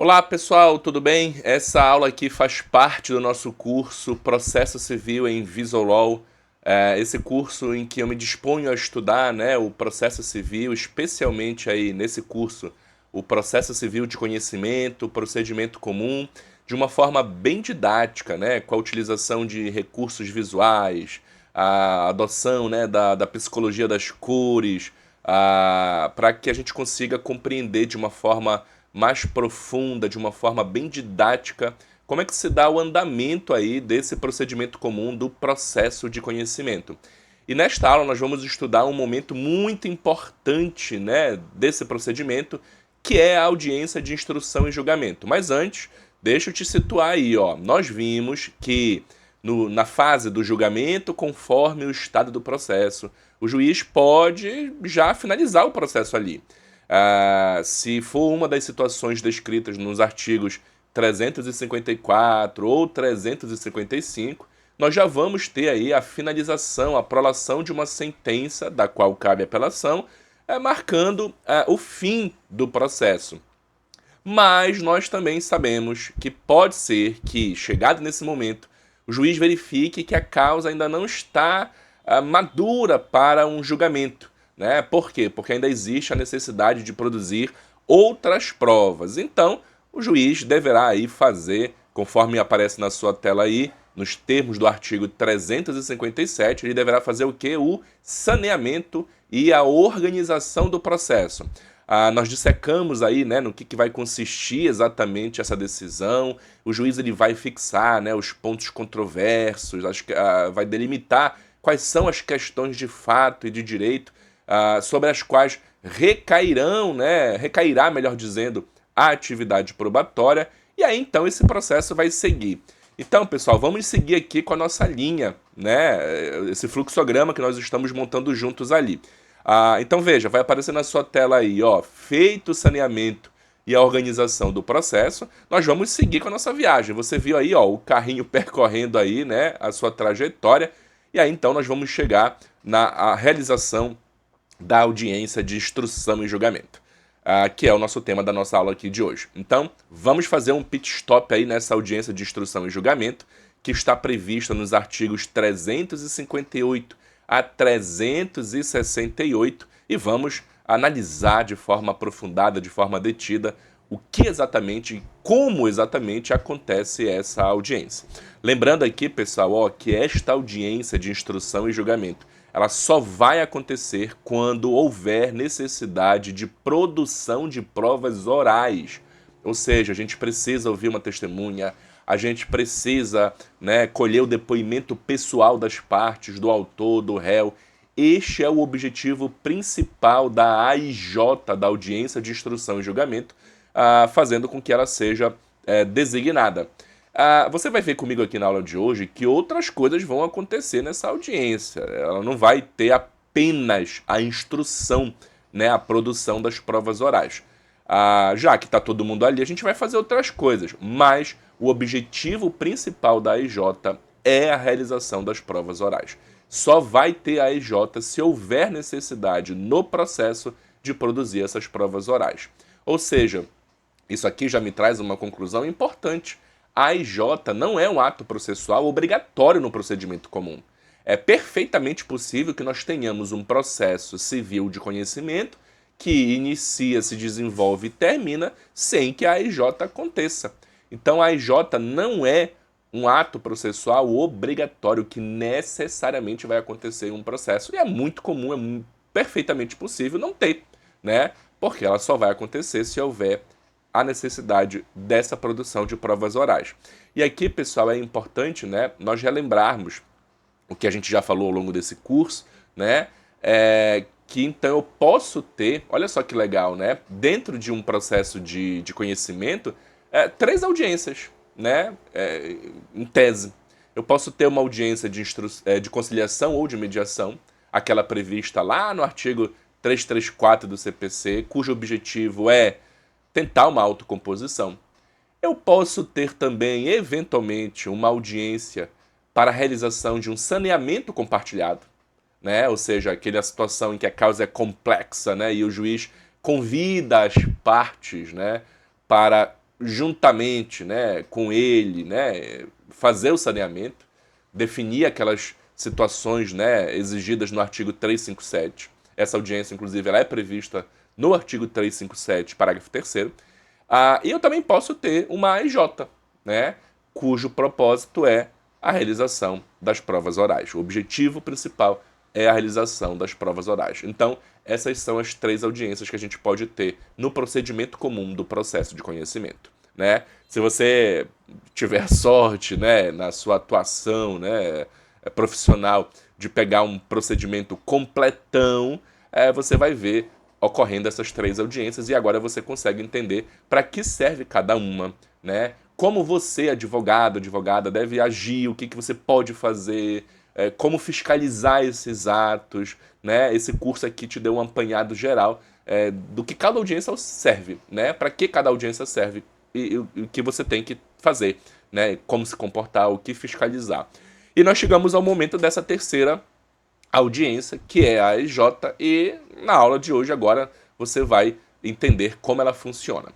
Olá pessoal, tudo bem? Essa aula aqui faz parte do nosso curso Processo Civil em Visual. Esse curso em que eu me disponho a estudar, né, o processo civil, especialmente aí nesse curso, o processo civil de conhecimento, procedimento comum, de uma forma bem didática, né, com a utilização de recursos visuais, a adoção, né, da psicologia das cores, para que a gente consiga compreender de uma forma mais profunda, de uma forma bem didática, como é que se dá o andamento aí desse procedimento comum do processo de conhecimento. E nesta aula nós vamos estudar um momento muito importante, né, desse procedimento, que é a audiência de instrução e julgamento. Mas antes, deixa eu te situar aí, ó. Nós vimos que na fase do julgamento, conforme o estado do processo, o juiz pode já finalizar o processo ali. Se for uma das situações descritas nos artigos 354 ou 355, nós já vamos ter aí a finalização, a prolação de uma sentença da qual cabe apelação, marcando o fim do processo. Mas nós também sabemos que pode ser que, chegado nesse momento, o juiz verifique que a causa ainda não está madura para um julgamento. Né? Por quê? Porque ainda existe a necessidade de produzir outras provas. Então, o juiz deverá aí fazer, conforme aparece na sua tela aí, nos termos do artigo 357, ele deverá fazer o quê? O saneamento e a organização do processo. Nós dissecamos aí, né, no que vai consistir exatamente essa decisão. O juiz ele vai fixar, né, os pontos controversos, vai delimitar quais são as questões de fato e de direito sobre as quais recairá, melhor dizendo, a atividade probatória, e aí então esse processo vai seguir. Então, pessoal, vamos seguir aqui com a nossa linha, né? Esse fluxograma que nós estamos montando juntos ali. Então veja, vai aparecer na sua tela aí, ó, feito o saneamento e a organização do processo, nós vamos seguir com a nossa viagem. Você viu aí, ó, o carrinho percorrendo aí, né, a sua trajetória, e aí então nós vamos chegar na realização da audiência de instrução e julgamento, que é o nosso tema da nossa aula aqui de hoje. Então, vamos fazer um pit stop aí nessa audiência de instrução e julgamento, que está prevista nos artigos 358 a 368, e vamos analisar de forma aprofundada, de forma detida, o que exatamente, como exatamente acontece essa audiência. Lembrando aqui, pessoal, ó, que esta audiência de instrução e julgamento, ela só vai acontecer quando houver necessidade de produção de provas orais. Ou seja, a gente precisa ouvir uma testemunha, a gente precisa, né, colher o depoimento pessoal das partes, do autor, do réu. Este é o objetivo principal da AIJ, da Audiência de Instrução e Julgamento, fazendo com que ela seja designada. Você vai ver comigo aqui na aula de hoje que outras coisas vão acontecer nessa audiência. Ela não vai ter apenas a instrução, né, a produção das provas orais. Já que está todo mundo ali, a gente vai fazer outras coisas, mas o objetivo principal da AIJ é a realização das provas orais. Só vai ter a AIJ se houver necessidade no processo de produzir essas provas orais. Ou seja, isso aqui já me traz uma conclusão importante. A AIJ não é um ato processual obrigatório no procedimento comum. É perfeitamente possível que nós tenhamos um processo civil de conhecimento que inicia, se desenvolve e termina sem que a AIJ aconteça. Então a AIJ não é um ato processual obrigatório que necessariamente vai acontecer em um processo. E é muito comum, é perfeitamente possível não ter, né? Porque ela só vai acontecer se houver a necessidade dessa produção de provas orais. E aqui, pessoal, é importante, né, nós relembrarmos o que a gente já falou ao longo desse curso, né, que então eu posso ter, olha só que legal, né, dentro de um processo de conhecimento, 3 audiências, né, em tese. Eu posso ter uma audiência de conciliação ou de mediação, aquela prevista lá no artigo 334 do CPC, cujo objetivo é tentar uma autocomposição. Eu posso ter também, eventualmente, uma audiência para a realização de um saneamento compartilhado, né? Ou seja, aquela situação em que a causa é complexa, né? E o juiz convida as partes, né, para juntamente, né, com ele, né, fazer o saneamento, definir aquelas situações, né, exigidas no artigo 357. Essa audiência, inclusive, ela é prevista no artigo 357, parágrafo 3º. E eu também posso ter uma AIJ, né, cujo propósito é a realização das provas orais. O objetivo principal é a realização das provas orais. Então, essas são as 3 audiências que a gente pode ter no procedimento comum do processo de conhecimento, né? Se você tiver sorte, né, na sua atuação, né, profissional, de pegar um procedimento completão, você vai ver ocorrendo essas 3 audiências e agora você consegue entender para que serve cada uma, né? Como você, advogado, advogada, deve agir, o que você pode fazer, como fiscalizar esses atos, né? Esse curso aqui te deu um apanhado geral do que cada audiência serve, né? Para que cada audiência serve e o que você tem que fazer, né? Como se comportar, o que fiscalizar. E nós chegamos ao momento dessa terceira audiência, que é a EJ, e na aula de hoje agora você vai entender como ela funciona.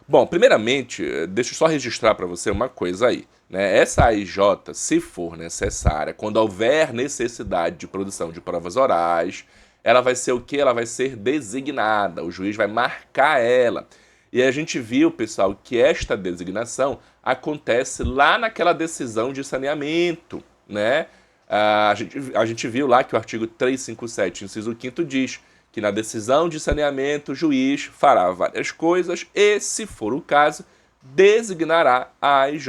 Bom, primeiramente, deixa eu só registrar para você uma coisa aí, né? Essa AIJ, se for necessária, quando houver necessidade de produção de provas orais, ela vai ser o quê? Ela vai ser designada, o juiz vai marcar ela. E a gente viu, pessoal, que esta designação acontece lá naquela decisão de saneamento, né? A gente viu lá que o artigo 357, inciso 5º, diz que na decisão de saneamento o juiz fará várias coisas e, se for o caso, designará a AIJ.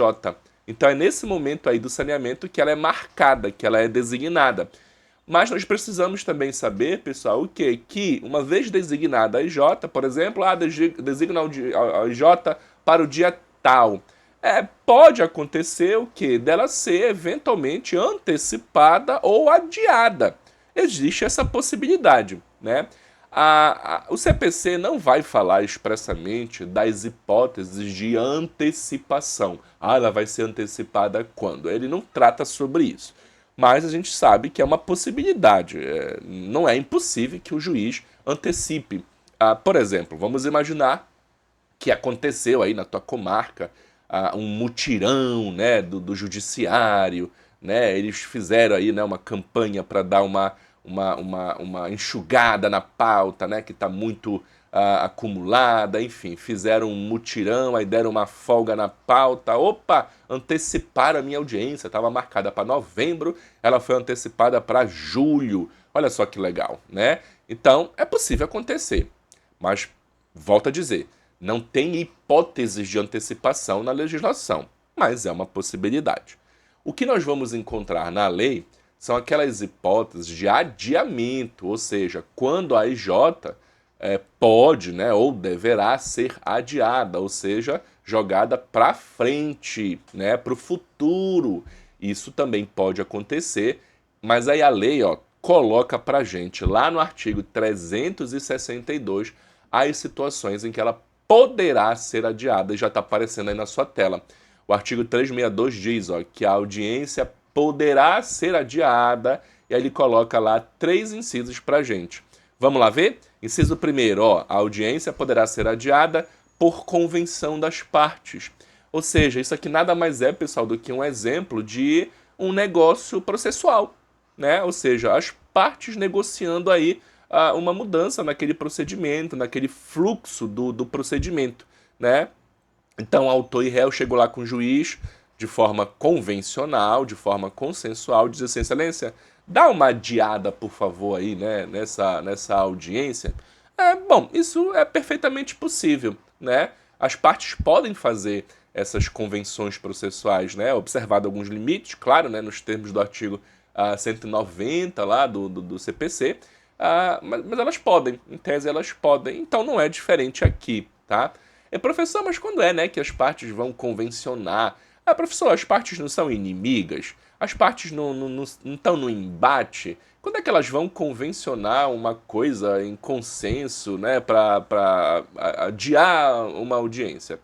Então é nesse momento aí do saneamento que ela é marcada, que ela é designada. Mas nós precisamos também saber, pessoal, o quê? Que uma vez designada a AIJ, por exemplo, designa a AIJ para o dia tal. Pode acontecer o quê? Dela ser eventualmente antecipada ou adiada. Existe essa possibilidade, né? O CPC não vai falar expressamente das hipóteses de antecipação. Ela vai ser antecipada quando? Ele não trata sobre isso. Mas a gente sabe que é uma possibilidade. Não é impossível que o juiz antecipe. Por exemplo, vamos imaginar que aconteceu aí na tua comarca um mutirão, né, do judiciário, né? Eles fizeram aí, né, uma campanha para dar uma enxugada na pauta, né, que está muito acumulada, enfim, fizeram um mutirão, aí deram uma folga na pauta, opa, anteciparam a minha audiência, estava marcada para novembro, ela foi antecipada para julho, olha só que legal, né? Então, é possível acontecer, mas, volto a dizer, não tem hipóteses de antecipação na legislação, mas é uma possibilidade. O que nós vamos encontrar na lei são aquelas hipóteses de adiamento, ou seja, quando a IJ pode, né, ou deverá ser adiada, ou seja, jogada para frente, né, para o futuro. Isso também pode acontecer, mas aí a lei, coloca para gente lá no artigo 362 as situações em que ela poderá ser adiada, e já está aparecendo aí na sua tela. O artigo 362 diz que a audiência poderá ser adiada, e aí ele coloca lá 3 incisos para a gente. Vamos lá ver? Inciso 1º, a audiência poderá ser adiada por convenção das partes. Ou seja, isso aqui nada mais é, pessoal, do que um exemplo de um negócio processual, né? Ou seja, as partes negociando aí uma mudança naquele procedimento, naquele fluxo do procedimento, né? Então, autor e réu chegou lá com o juiz de forma convencional, de forma consensual, diz assim, excelência, dá uma adiada, por favor, aí, né, nessa audiência. Bom, isso é perfeitamente possível, né? As partes podem fazer essas convenções processuais, né? Observado alguns limites, claro, né, nos termos do artigo 190 lá do CPC, mas elas podem, em tese elas podem, então não é diferente aqui, tá? Professor, mas quando é, né, que as partes vão convencionar? Professor, as partes não são inimigas? As partes não estão no embate? Quando é que elas vão convencionar uma coisa em consenso, né, para adiar uma audiência?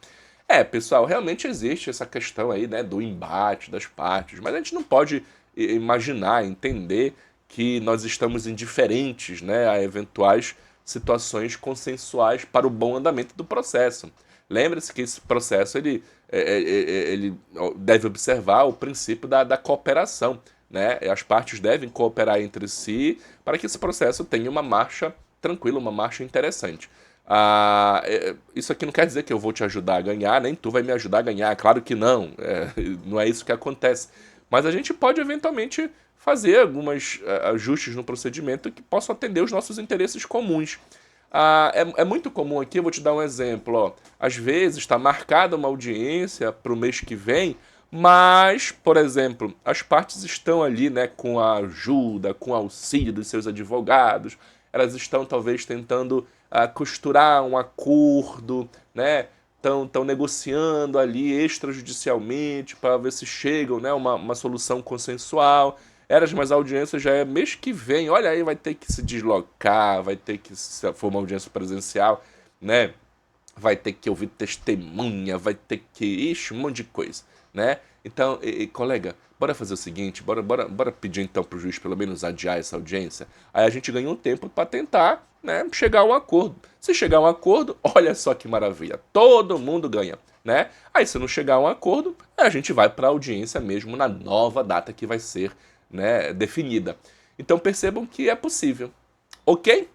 Pessoal, realmente existe essa questão aí, né, do embate das partes, mas a gente não pode imaginar, entender que nós estamos indiferentes, né, a eventuais situações consensuais para o bom andamento do processo. Lembre-se que esse processo ele deve observar o princípio da cooperação, né? As partes devem cooperar entre si para que esse processo tenha uma marcha tranquila, uma marcha interessante. Isso aqui não quer dizer que eu vou te ajudar a ganhar, nem tu vai me ajudar a ganhar, claro que não, não é isso que acontece. Mas a gente pode eventualmente fazer alguns ajustes no procedimento que possam atender os nossos interesses comuns. É muito comum aqui, eu vou te dar um exemplo. Ó. Às vezes está marcada uma audiência para o mês que vem, mas, por exemplo, as partes estão ali, né, com a ajuda, com o auxílio dos seus advogados, elas estão talvez tentando costurar um acordo, né? Estão negociando ali extrajudicialmente para ver se chegam, né, uma solução consensual. Mas a audiência já é mês que vem, olha aí, vai ter que se deslocar, vai ter que, se for uma audiência presencial, né, vai ter que ouvir testemunha, vai ter que, ixi, um monte de coisa, né? Então, colega, bora fazer o seguinte, bora pedir então pro juiz pelo menos adiar essa audiência, aí a gente ganha um tempo para tentar, né, chegar a um acordo. Se chegar a um acordo, olha só que maravilha, todo mundo ganha, né? Aí se não chegar a um acordo, a gente vai para a audiência mesmo na nova data que vai ser, né, definida. Então percebam que é possível, ok?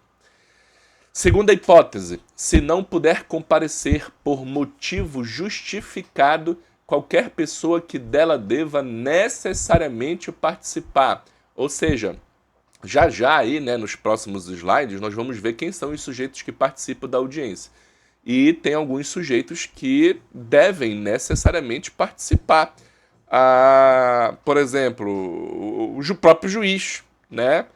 Segunda hipótese, se não puder comparecer por motivo justificado, qualquer pessoa que dela deva necessariamente participar. Ou seja, já aí, né, nos próximos slides, nós vamos ver quem são os sujeitos que participam da audiência. E tem alguns sujeitos que devem necessariamente participar. Por exemplo, o próprio juiz, né?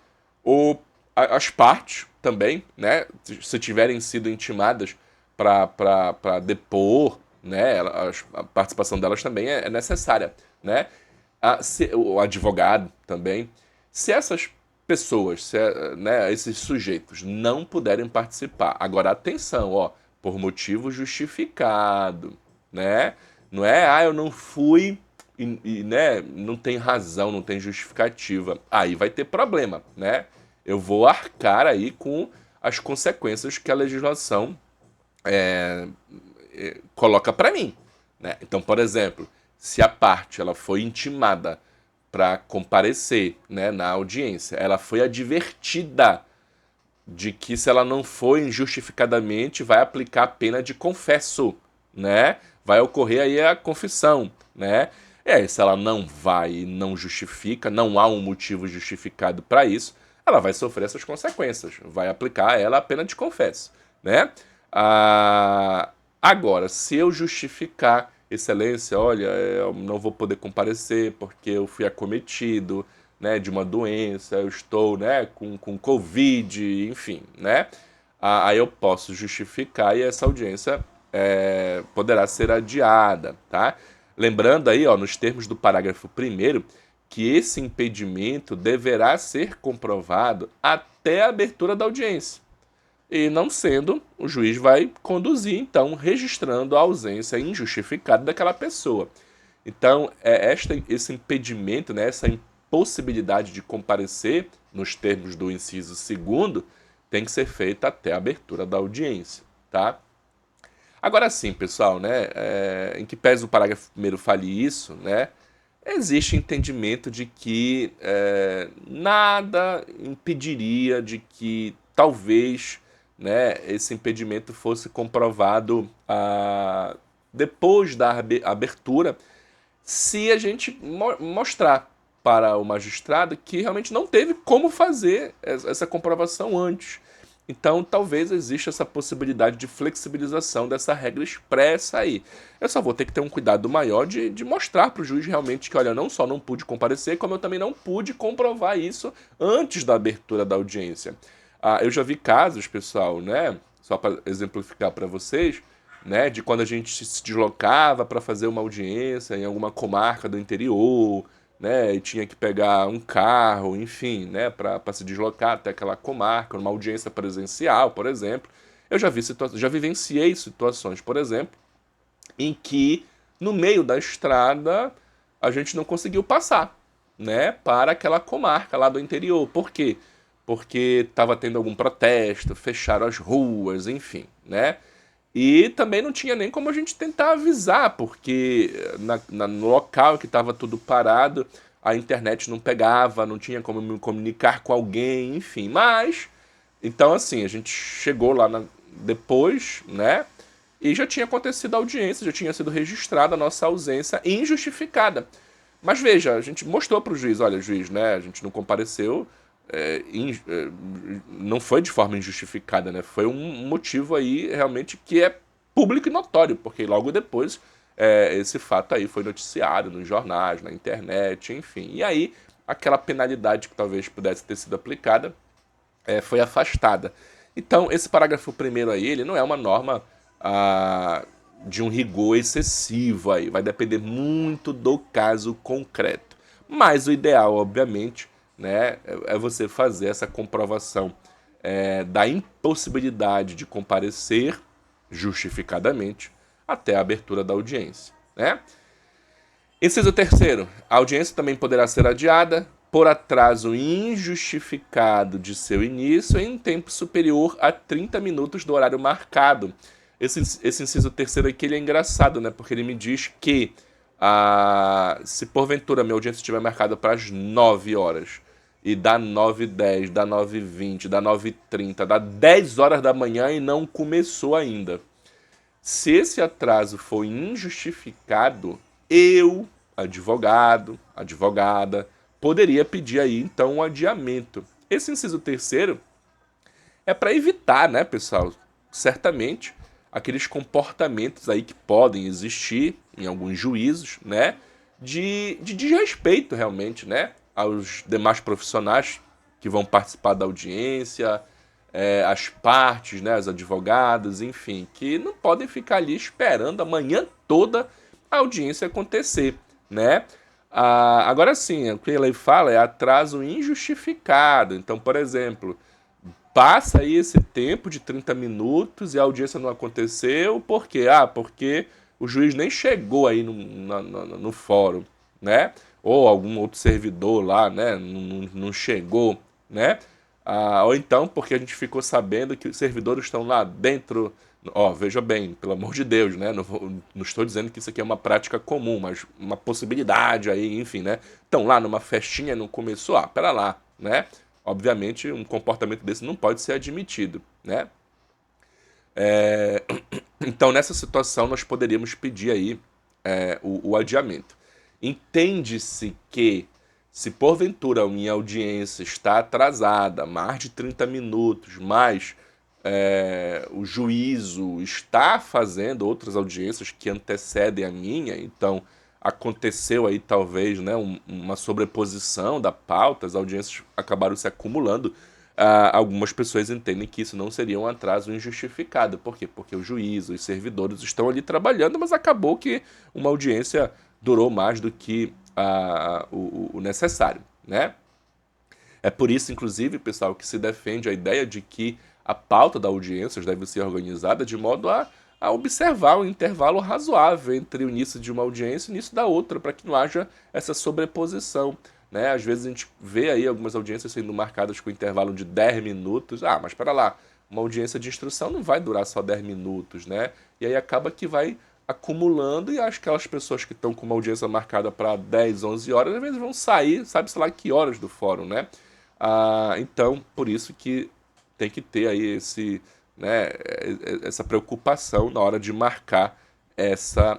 Ou as partes também, né? Se tiverem sido intimadas para depor, né? A participação delas também é necessária, né? O advogado também. Se essas pessoas, né, esses sujeitos não puderem participar, agora atenção, ó, por motivo justificado, né? Não é, eu não fui né, não tem razão, não tem justificativa. Aí vai ter problema, né? Eu vou arcar aí com as consequências que a legislação coloca para mim, né? Então, por exemplo, se a parte ela foi intimada para comparecer, né, na audiência, ela foi advertida de que se ela não for injustificadamente, vai aplicar a pena de confesso, né? Vai ocorrer aí a confissão, né? Se ela não vai e não justifica, não há um motivo justificado para isso, ela vai sofrer essas consequências, vai aplicar a ela a pena de confesso, né? Agora, se eu justificar, excelência, olha, eu não vou poder comparecer porque eu fui acometido, né, de uma doença, eu estou, né, com Covid, enfim, né? Aí eu posso justificar e essa audiência poderá ser adiada, tá? Lembrando aí, ó, nos termos do parágrafo 1º, que esse impedimento deverá ser comprovado até a abertura da audiência. E não sendo, o juiz vai conduzir, então, registrando a ausência injustificada daquela pessoa. Então, esse impedimento, né, essa impossibilidade de comparecer, nos termos do inciso 2º, tem que ser feita até a abertura da audiência, tá? Agora sim, pessoal, né, em que pese o parágrafo 1º fale isso, né, existe entendimento de que nada impediria de que talvez, né, esse impedimento fosse comprovado depois da abertura, se a gente mostrar para o magistrado que realmente não teve como fazer essa comprovação antes. Então, talvez exista essa possibilidade de flexibilização dessa regra expressa aí. Eu só vou ter que ter um cuidado maior de mostrar para o juiz realmente que, olha, não só não pude comparecer, como eu também não pude comprovar isso antes da abertura da audiência. Eu já vi casos, pessoal, né, só para exemplificar para vocês, né, de quando a gente se deslocava para fazer uma audiência em alguma comarca do interior, né, e tinha que pegar um carro, enfim, né, para se deslocar até aquela comarca, numa audiência presencial, por exemplo. Eu já vivenciei situações, por exemplo, em que no meio da estrada a gente não conseguiu passar, né, para aquela comarca lá do interior. Por quê? Porque estava tendo algum protesto, fecharam as ruas, enfim, né? E também não tinha nem como a gente tentar avisar, porque no local que estava tudo parado, a internet não pegava, não tinha como me comunicar com alguém, enfim. Mas, então assim, a gente chegou lá depois, né? E já tinha acontecido a audiência, já tinha sido registrada a nossa ausência injustificada. Mas veja, a gente mostrou para o juiz, olha, juiz, né? A gente não compareceu, não foi de forma injustificada, né? Foi um motivo aí realmente que é público e notório, porque logo depois esse fato aí foi noticiado nos jornais, na internet, enfim. E aí aquela penalidade que talvez pudesse ter sido aplicada foi afastada. Então esse parágrafo primeiro aí, ele não é uma norma de um rigor excessivo aí, vai depender muito do caso concreto. Mas o ideal, obviamente, né, é você fazer essa comprovação da impossibilidade de comparecer justificadamente até a abertura da audiência, né? Inciso terceiro, a audiência também poderá ser adiada por atraso injustificado de seu início em tempo superior a 30 minutos do horário marcado. Esse inciso terceiro aqui ele é engraçado, né? Porque ele me diz que se porventura a minha audiência estiver marcada para as 9 horas e dá 9h10, dá 9h20, dá 9h30, dá 10 horas da manhã e não começou ainda. Se esse atraso for injustificado, eu, advogado, advogada, poderia pedir aí então um adiamento. Esse inciso terceiro é para evitar, né, pessoal, certamente aqueles comportamentos aí que podem existir em alguns juízos, né, de desrespeito realmente, né, aos demais profissionais que vão participar da audiência, as partes, né, as advogadas, enfim, que não podem ficar ali esperando a manhã toda a audiência acontecer, né? Agora sim, o que a lei fala é atraso injustificado. Então, por exemplo, passa aí esse tempo de 30 minutos e a audiência não aconteceu, por quê? Porque o juiz nem chegou aí no fórum, né? Ou algum outro servidor lá, né? Não chegou, né? Ou então porque a gente ficou sabendo que os servidores estão lá dentro. Ó, veja bem, pelo amor de Deus, né? Não estou dizendo que isso aqui é uma prática comum, mas uma possibilidade aí, enfim, né? Estão lá numa festinha, não começou? Pera lá, né? Obviamente, um comportamento desse não pode ser admitido, né? Então, nessa situação, nós poderíamos pedir aí o adiamento. Entende-se que, se porventura a minha audiência está atrasada, mais de 30 minutos, mas o juízo está fazendo outras audiências que antecedem a minha, então aconteceu aí talvez, né, uma sobreposição da pauta, as audiências acabaram se acumulando. Algumas pessoas entendem que isso não seria um atraso injustificado. Por quê? Porque o juiz, os servidores estão ali trabalhando, mas acabou que uma audiência durou mais do que o necessário, né? É por isso, inclusive, pessoal, que se defende a ideia de que a pauta da audiência deve ser organizada de modo a observar um intervalo razoável entre o início de uma audiência e o início da outra, para que não haja essa sobreposição, né? Às vezes a gente vê aí algumas audiências sendo marcadas com intervalo de 10 minutos. Mas espera lá, uma audiência de instrução não vai durar só 10 minutos, né? E aí acaba que vai acumulando e aquelas pessoas que estão com uma audiência marcada para 10, 11 horas, às vezes vão sair, sabe-se lá que horas do fórum, né? Então, por isso que tem que ter aí né, essa preocupação na hora de marcar essa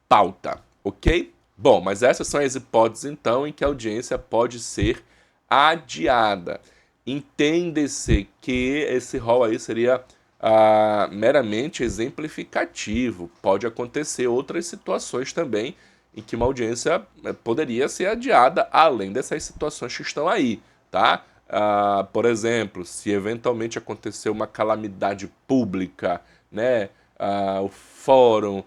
pauta, ok? Bom, mas essas são as hipóteses, então, em que a audiência pode ser adiada. Entende-se que esse rol aí seria meramente exemplificativo. Pode acontecer outras situações também em que uma audiência poderia ser adiada, além dessas situações que estão aí, tá? Por exemplo, se eventualmente acontecer uma calamidade pública, né? O fórum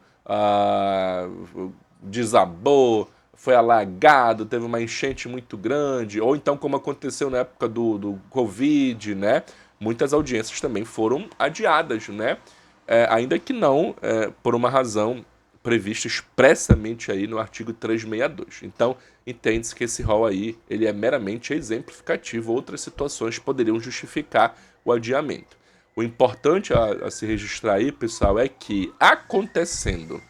desabou, foi alagado, teve uma enchente muito grande, ou então como aconteceu na época do Covid, né? Muitas audiências também foram adiadas, né? Ainda que não por uma razão prevista expressamente aí no artigo 362. Então, entende-se que esse rol aí, ele é meramente exemplificativo, outras situações poderiam justificar o adiamento. O importante a se registrar aí, pessoal, é que acontecendo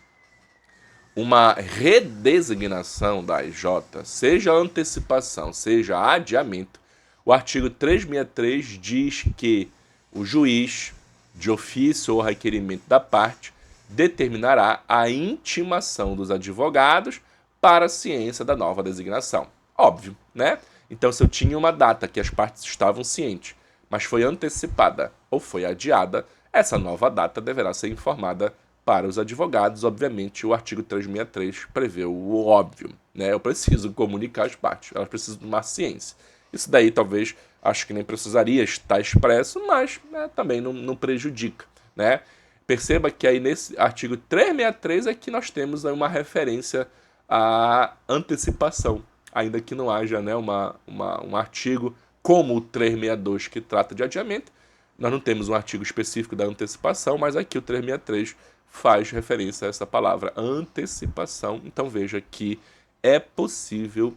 uma redesignação da AJ, seja antecipação, seja adiamento, o artigo 363 diz que o juiz, de ofício ou requerimento da parte, determinará a intimação dos advogados para a ciência da nova designação. Óbvio, né? Então, se eu tinha uma data que as partes estavam cientes, mas foi antecipada ou foi adiada, essa nova data deverá ser informada para os advogados. Obviamente, o artigo 363 prevê o óbvio, né? Eu preciso comunicar as partes, elas precisam tomar ciência. Isso daí talvez, acho que nem precisaria estar expresso, mas né, também não prejudica, né? Perceba que aí nesse artigo 363 é que nós temos aí uma referência à antecipação, ainda que não haja né, um artigo como o 362 que trata de adiamento. Nós não temos um artigo específico da antecipação, mas aqui o 363 faz referência a essa palavra antecipação. Então veja que é possível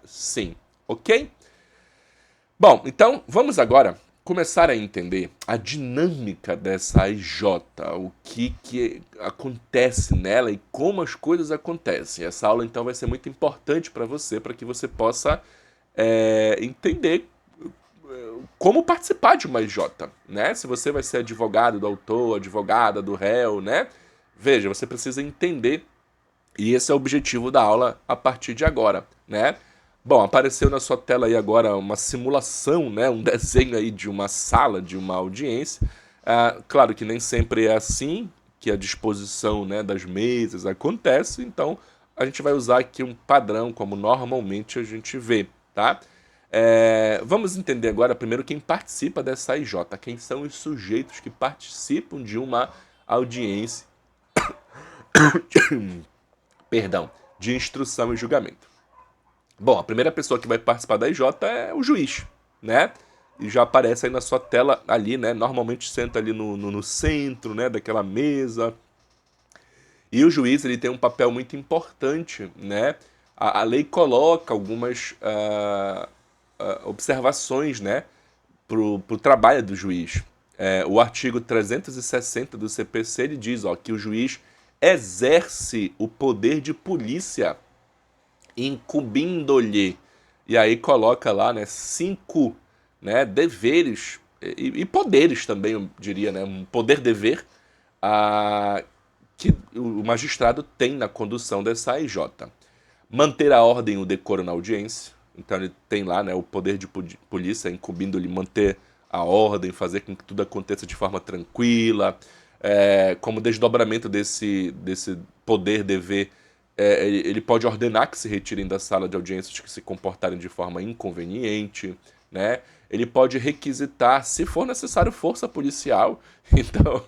sim, ok? Bom, então vamos agora começar a entender a dinâmica dessa AIJ, o que acontece nela e como as coisas acontecem. Essa aula então vai ser muito importante para que você possa entender como participar de uma IJ, né? Se você vai ser advogado do autor, advogada do réu, né? Veja, você precisa entender, e esse é o objetivo da aula a partir de agora, né? Bom, apareceu na sua tela aí agora uma simulação, né? Um desenho aí de uma sala, de uma audiência. Claro que nem sempre é assim que a disposição né, das mesas acontece, então a gente vai usar aqui um padrão como normalmente a gente vê, tá? Vamos entender agora primeiro quem participa dessa IJ, quem são os sujeitos que participam de uma audiência perdão, de instrução e julgamento. Bom, a primeira pessoa que vai participar da IJ é o juiz, né? E já aparece aí na sua tela ali, né? Normalmente senta ali no centro, né? Daquela mesa. E o juiz, ele tem um papel muito importante, né? A lei coloca algumas observações, né? Pro trabalho do juiz. O artigo 360 do CPC, ele diz, ó, que o juiz exerce o poder de polícia incumbindo-lhe, e aí coloca lá, né, 5 né, deveres e poderes também, eu diria, né, um poder-dever que o magistrado tem na condução dessa AIJ. Manter a ordem e o decoro na audiência, então ele tem lá né, o poder de polícia incumbindo-lhe manter a ordem, fazer com que tudo aconteça de forma tranquila, como desdobramento desse poder-dever, ele pode ordenar que se retirem da sala de audiências que se comportarem de forma inconveniente, né? Ele pode requisitar, se for necessário, força policial. Então,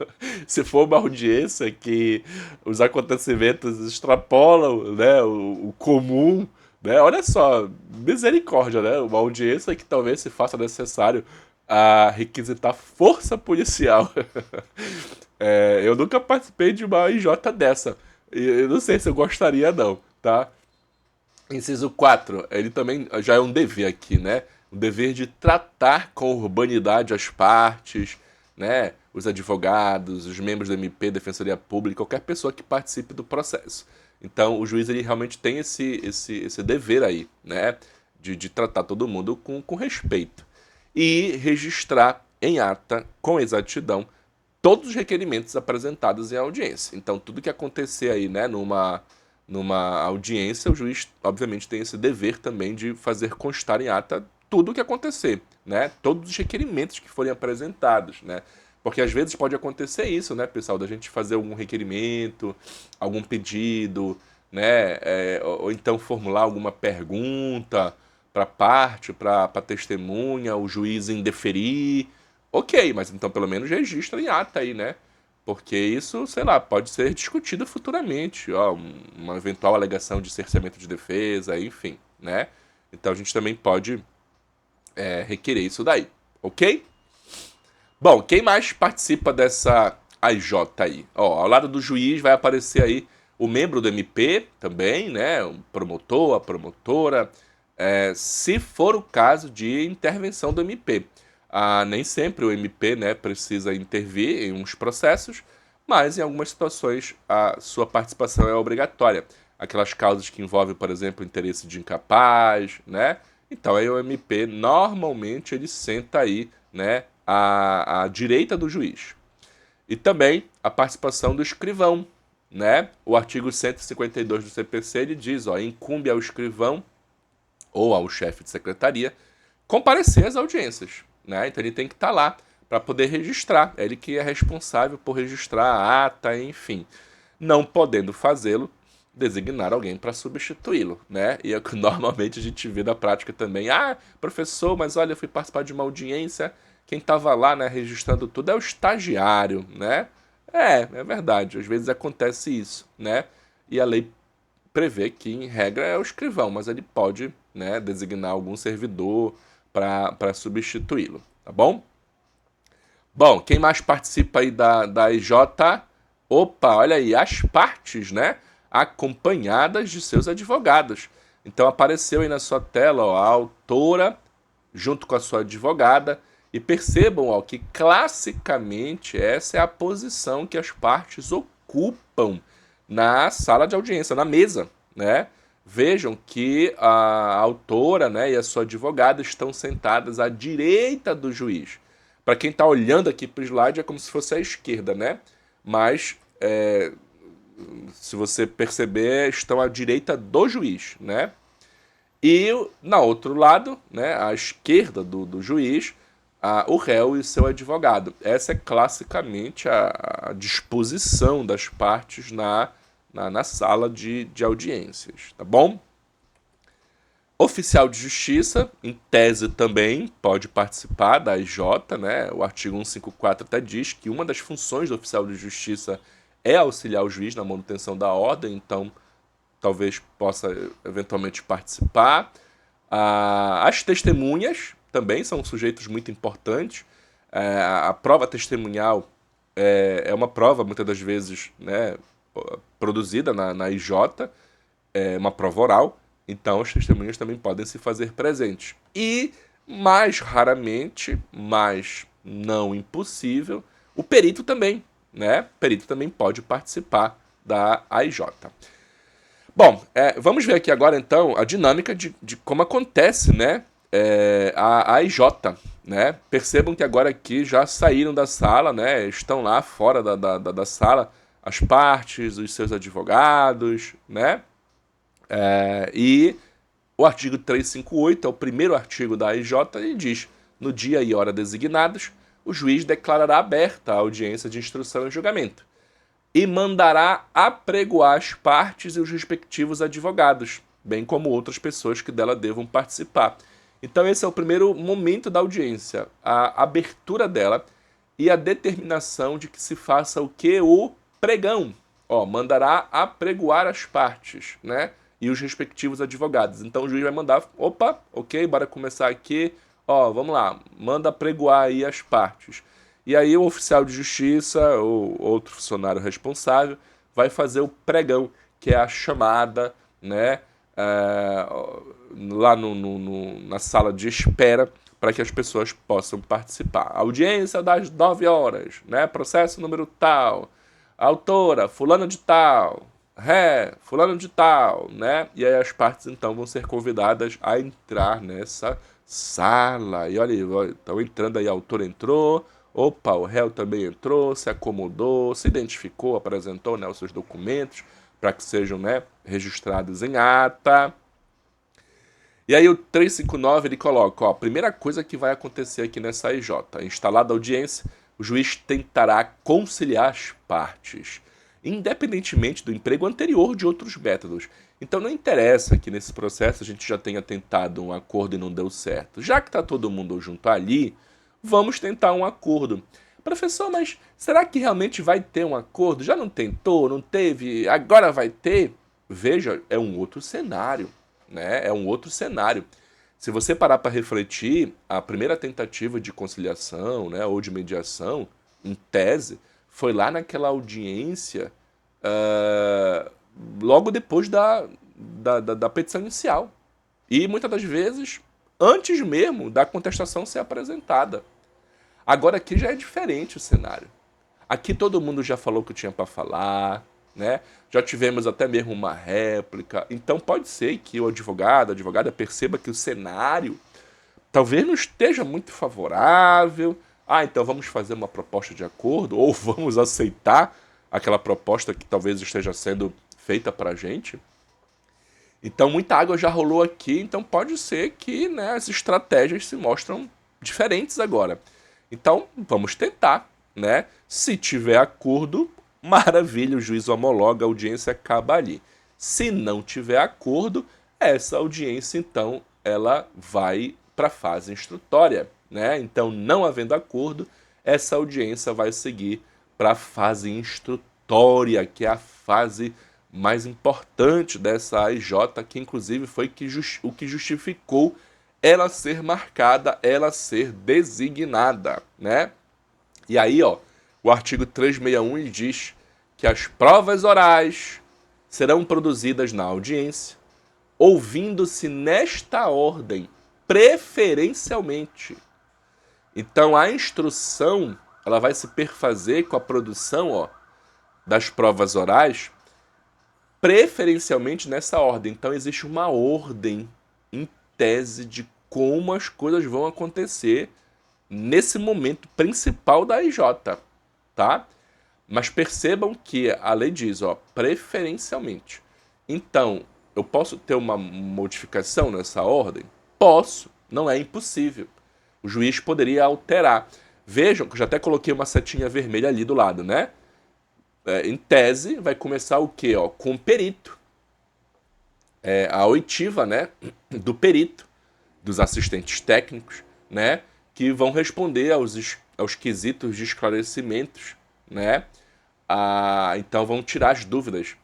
se for uma audiência que os acontecimentos extrapolam né, o comum, né? Olha só, misericórdia, né? Uma audiência que talvez se faça necessário a requisitar força policial. Eu nunca participei de uma IJ dessa. Eu não sei se eu gostaria não, tá? Inciso 4, ele também já é um dever aqui, né? Um dever de tratar com urbanidade as partes, né? Os advogados, os membros do MP, Defensoria Pública, qualquer pessoa que participe do processo. Então, o juiz ele realmente tem esse dever aí, né? De tratar todo mundo com respeito. E registrar em ata, com exatidão, todos os requerimentos apresentados em audiência. Então, tudo que acontecer aí, né, numa audiência, o juiz, obviamente, tem esse dever também de fazer constar em ata tudo o que acontecer, né? Todos os requerimentos que forem apresentados, né? Porque às vezes pode acontecer isso, né, pessoal, da gente fazer algum requerimento, algum pedido, né? Ou então formular alguma pergunta para parte, para testemunha, o juiz indeferir. Ok, mas então pelo menos registra em ata aí, né? Porque isso, sei lá, pode ser discutido futuramente, ó, uma eventual alegação de cerceamento de defesa, enfim, né? Então a gente também pode requerer isso daí, ok? Bom, quem mais participa dessa AIJ aí? Ó, ao lado do juiz vai aparecer aí o membro do MP também, né? O promotor, a promotora, se for o caso de intervenção do MP. Nem sempre o MP, né, precisa intervir em uns processos, mas em algumas situações a sua participação é obrigatória. Aquelas causas que envolvem, por exemplo, interesse de incapaz, né? Então aí o MP normalmente ele senta aí, né, à direita do juiz. E também a participação do escrivão, né? O artigo 152 do CPC ele diz, ó, incumbe ao escrivão ou ao chefe de secretaria comparecer às audiências, né? Então ele tem que estar lá para poder registrar. É ele que é responsável por registrar a ata, enfim. Não podendo fazê-lo, designar alguém para substituí-lo, né? E é o que normalmente a gente vê na prática também. Professor, mas olha, eu fui participar de uma audiência, quem estava lá, né, registrando tudo é o estagiário, né? É verdade, às vezes acontece isso, né? E a lei prevê que, em regra, é o escrivão, mas ele pode, né, designar algum servidor para substituí-lo, tá bom? Bom, quem mais participa aí da IJ? Opa, olha aí, as partes, né? Acompanhadas de seus advogados. Então apareceu aí na sua tela, ó, a autora junto com a sua advogada. E percebam, ó, que classicamente essa é a posição que as partes ocupam na sala de audiência, na mesa, né? Vejam que a autora, né, e a sua advogada estão sentadas à direita do juiz. Para quem está olhando aqui para o slide, é como se fosse à esquerda, né? Mas, se você perceber, estão à direita do juiz, né? E, na outro lado, né, à esquerda do juiz, o réu e seu advogado. Essa é classicamente a disposição das partes na sala de audiências, tá bom? Oficial de justiça, em tese também, pode participar da IJ, né? O artigo 154 até diz que uma das funções do oficial de justiça é auxiliar o juiz na manutenção da ordem, então talvez possa eventualmente participar. As testemunhas também são sujeitos muito importantes. A prova testemunhal é uma prova, muitas das vezes, né, produzida na IJ, é uma prova oral, então as testemunhas também podem se fazer presentes. E, mais raramente, mas não impossível, o perito também, né? O perito também pode participar da AIJ. Bom, vamos ver aqui agora então a dinâmica de como acontece, né, a AIJ, né? Percebam que agora aqui já saíram da sala, né? Estão lá fora da sala as partes, os seus advogados, né? E o artigo 358 é o primeiro artigo da AIJ e diz: no dia e hora designados, o juiz declarará aberta a audiência de instrução e julgamento e mandará apregoar as partes e os respectivos advogados, bem como outras pessoas que dela devam participar. Então esse é o primeiro momento da audiência, a abertura dela e a determinação de que se faça o que? O pregão. Mandará apregoar as partes, né? E os respectivos advogados. Então o juiz vai mandar, opa, ok, bora começar aqui, vamos lá, manda apregoar aí as partes. E aí o oficial de justiça, ou outro funcionário responsável, vai fazer o pregão, que é a chamada, né, lá na sala de espera, para que as pessoas possam participar. Audiência das 9 horas, né, processo número tal, autora, fulano de tal, fulano de tal, né? E aí as partes então vão ser convidadas a entrar nessa sala. E olha, estão entrando aí, a autora entrou, opa, o réu também entrou, se acomodou, se identificou, apresentou, né, os seus documentos para que sejam, né, registrados em ata. E aí o 359 ele coloca, a primeira coisa que vai acontecer aqui nessa IJ, instalada a audiência, o juiz tentará conciliar as partes, independentemente do emprego anterior de outros métodos. Então não interessa que nesse processo a gente já tenha tentado um acordo e não deu certo. Já que está todo mundo junto ali, vamos tentar um acordo. Professor, mas será que realmente vai ter um acordo? Já não tentou, não teve, agora vai ter? Veja, é um outro cenário, né? É um outro cenário. Se você parar para refletir, a primeira tentativa de conciliação, né, ou de mediação, em tese, foi lá naquela audiência logo depois da petição inicial. E muitas das vezes, antes mesmo da contestação ser apresentada. Agora aqui já é diferente o cenário. Aqui todo mundo já falou o que tinha para falar, né? Já tivemos até mesmo uma réplica. Então pode ser que o advogado, a advogada perceba que o cenário talvez não esteja muito favorável. Ah, então vamos fazer uma proposta de acordo ou vamos aceitar aquela proposta que talvez esteja sendo feita para a gente. Então muita água já rolou aqui, então pode ser que, né, as estratégias se mostram diferentes agora. Então vamos tentar, né? Se tiver acordo, maravilha, o juiz homologa, a audiência acaba ali. Se não tiver acordo, essa audiência então ela vai para a fase instrutória, né? Então, não havendo acordo, essa audiência vai seguir para a fase instrutória, que é a fase mais importante dessa AIJ, que inclusive foi o que justificou ela ser marcada, ela ser designada, né? E aí, ó, o artigo 361 ele diz que as provas orais serão produzidas na audiência, ouvindo-se nesta ordem, preferencialmente. Então a instrução ela vai se perfazer com a produção, ó, das provas orais, preferencialmente nessa ordem. Então existe uma ordem em tese de como as coisas vão acontecer nesse momento principal da IJ, tá? Mas percebam que a lei diz, ó, preferencialmente. Então, eu posso ter uma modificação nessa ordem? Posso, não é impossível. O juiz poderia alterar. Vejam que eu já até coloquei uma setinha vermelha ali do lado, né? Em tese, vai começar o quê? Ó, com o perito. A oitiva, né, do perito, dos assistentes técnicos, né, que vão responder aos quesitos de esclarecimentos, né? Então vão tirar as dúvidas.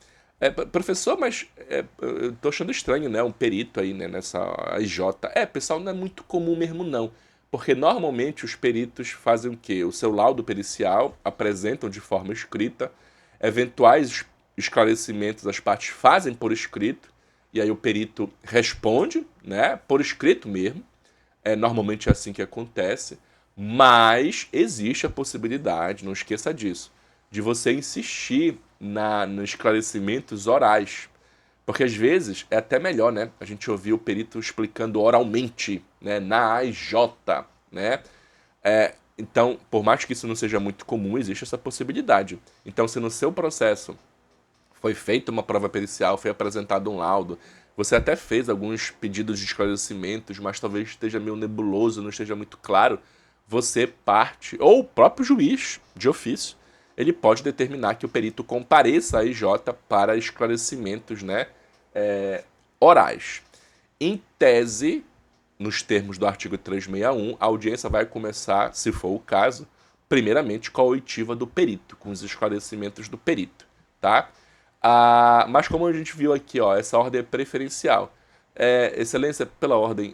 Professor, mas eu tô achando estranho, né? Um perito aí, né, nessa IJ. Pessoal, não é muito comum mesmo, não. Porque normalmente os peritos fazem o quê? O seu laudo pericial, apresentam de forma escrita, eventuais esclarecimentos as partes fazem por escrito, e aí o perito responde, né? Por escrito mesmo. Normalmente é assim que acontece, mas existe a possibilidade, não esqueça disso, de você insistir nos esclarecimentos orais. Porque às vezes é até melhor, né? A gente ouvir o perito explicando oralmente, né? Na AIJ, né? Então, por mais que isso não seja muito comum, existe essa possibilidade. Então, se no seu processo foi feita uma prova pericial, foi apresentado um laudo, você até fez alguns pedidos de esclarecimentos, mas talvez esteja meio nebuloso, não esteja muito claro, você parte, ou o próprio juiz, de ofício, ele pode determinar que o perito compareça à IJ para esclarecimentos, né, orais. Em tese, nos termos do artigo 361, a audiência vai começar, se for o caso, primeiramente com a oitiva do perito, com os esclarecimentos do perito, tá? Mas como a gente viu aqui, ó, essa ordem é preferencial. Excelência, pela ordem,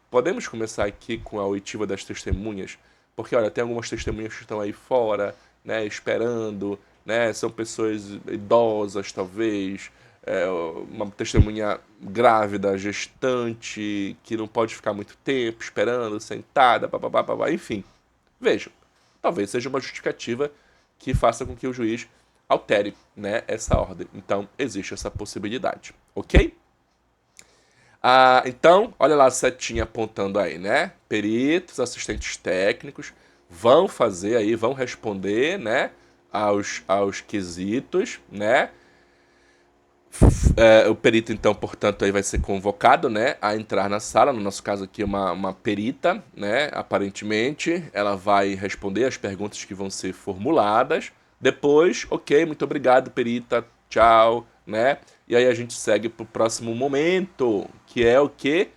podemos começar aqui com a oitiva das testemunhas? Porque, olha, tem algumas testemunhas que estão aí fora, né, esperando, né, são pessoas idosas, talvez, uma testemunha grávida, gestante, que não pode ficar muito tempo esperando, sentada, babá, enfim. Vejam, talvez seja uma justificativa que faça com que o juiz altere, né, essa ordem. Então, existe essa possibilidade, ok? Então, olha lá a setinha apontando aí, né? Peritos, assistentes técnicos vão fazer aí, vão responder, né, aos quesitos, né? O perito, então, portanto, aí vai ser convocado, né, a entrar na sala. No nosso caso aqui, uma perita, né, aparentemente. Ela vai responder as perguntas que vão ser formuladas. Depois, ok, muito obrigado, perita, tchau, né? E aí a gente segue pro próximo momento, que é o quê?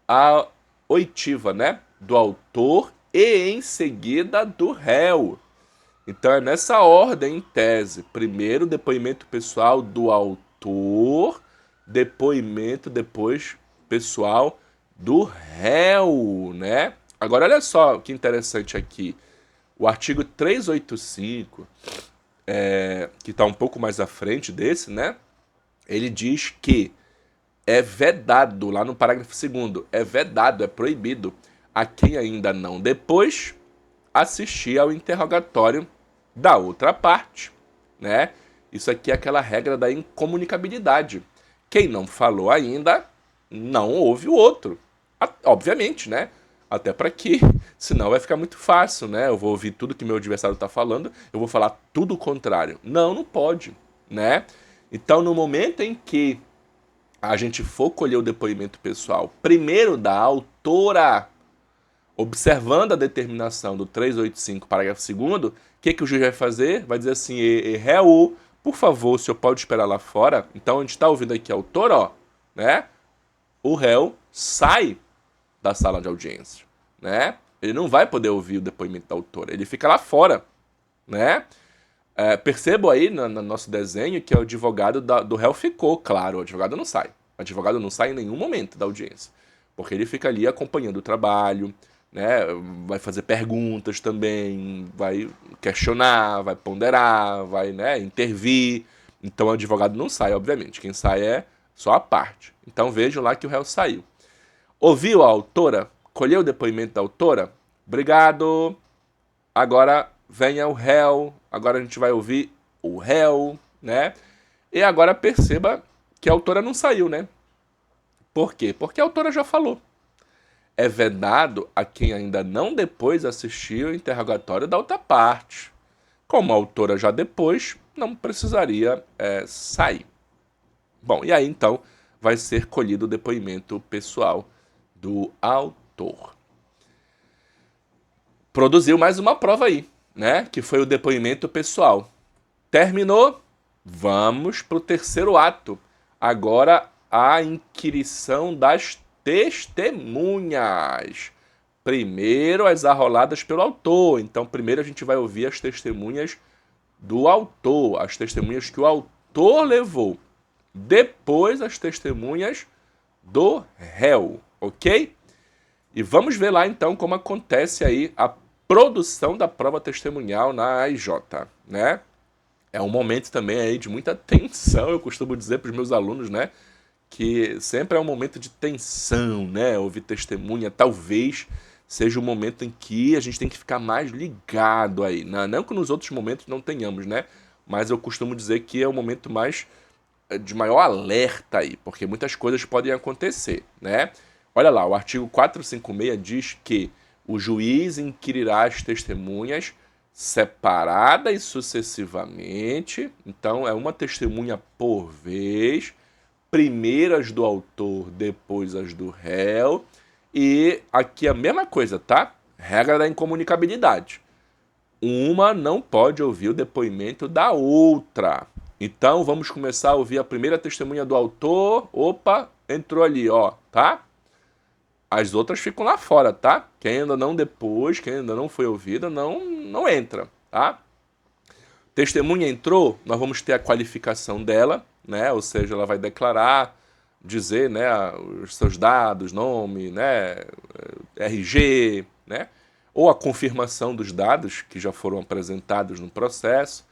A oitiva, né, do autor e, em seguida, do réu. Então é nessa ordem, em tese. Primeiro, depoimento pessoal do autor, depoimento depois pessoal do réu, né? Agora olha só que interessante aqui. O artigo 385, que está um pouco mais à frente desse, né? Ele diz que é vedado, lá no parágrafo 2º, é vedado, é proibido a quem ainda não depôs assistir ao interrogatório da outra parte, né? Isso aqui é aquela regra da incomunicabilidade. Quem não falou ainda, não ouve o outro. Obviamente, né? Até para que, senão vai ficar muito fácil, né? Eu vou ouvir tudo que meu adversário está falando, eu vou falar tudo o contrário. Não, não pode, né? Então, no momento em que a gente for colher o depoimento pessoal, primeiro da autora, observando a determinação do 385, parágrafo 2º, o que o juiz vai fazer? Vai dizer assim, réu, por favor, o senhor pode esperar lá fora? Então, a gente está ouvindo aqui a autora, ó, né? O réu sai da sala de audiência, né? Ele não vai poder ouvir o depoimento da autora, ele fica lá fora, né? Percebo aí no nosso desenho que o advogado do réu ficou, claro, o advogado não sai. O advogado não sai em nenhum momento da audiência, porque ele fica ali acompanhando o trabalho, né? Vai fazer perguntas também, vai questionar, vai ponderar, vai, né, intervir. Então o advogado não sai, obviamente. Quem sai é só a parte. Então vejam lá que o réu saiu. Ouviu a autora? Colheu o depoimento da autora? Obrigado. Agora venha o réu. Agora a gente vai ouvir o réu, né? E agora perceba que a autora não saiu, né? Por quê? Porque a autora já falou. É vedado a quem ainda não depois assistiu o interrogatório da outra parte. Como a autora já depois, não precisaria sair. Bom, e aí então vai ser colhido o depoimento pessoal do autor. Produziu mais uma prova aí, né? Que foi o depoimento pessoal. Terminou? Vamos para o terceiro ato. Agora a inquirição das testemunhas. Primeiro as arroladas pelo autor. Então, primeiro a gente vai ouvir as testemunhas do autor, as testemunhas que o autor levou. Depois as testemunhas do réu, ok? E vamos ver lá então como acontece aí a produção da prova testemunhal na AIJ, né? É um momento também aí de muita tensão, eu costumo dizer para os meus alunos, né? Que sempre é um momento de tensão, né? Ouvir testemunha, talvez seja o momento em que a gente tem que ficar mais ligado aí. Não que nos outros momentos não tenhamos, né? Mas eu costumo dizer que é o momento mais de maior alerta aí, porque muitas coisas podem acontecer, né? Olha lá, o artigo 456 diz que o juiz inquirirá as testemunhas separada e sucessivamente. Então, é uma testemunha por vez, primeiro as do autor, depois as do réu. E aqui a mesma coisa, tá? Regra da incomunicabilidade. Uma não pode ouvir o depoimento da outra. Então, vamos começar a ouvir a primeira testemunha do autor. Opa, entrou ali, ó, tá? As outras ficam lá fora, tá? Quem ainda não depois, quem ainda não foi ouvida, não entra, tá? Testemunha entrou, nós vamos ter a qualificação dela, né? Ou seja, ela vai declarar, dizer, né, os seus dados, nome, né, RG, né? Ou a confirmação dos dados que já foram apresentados no processo.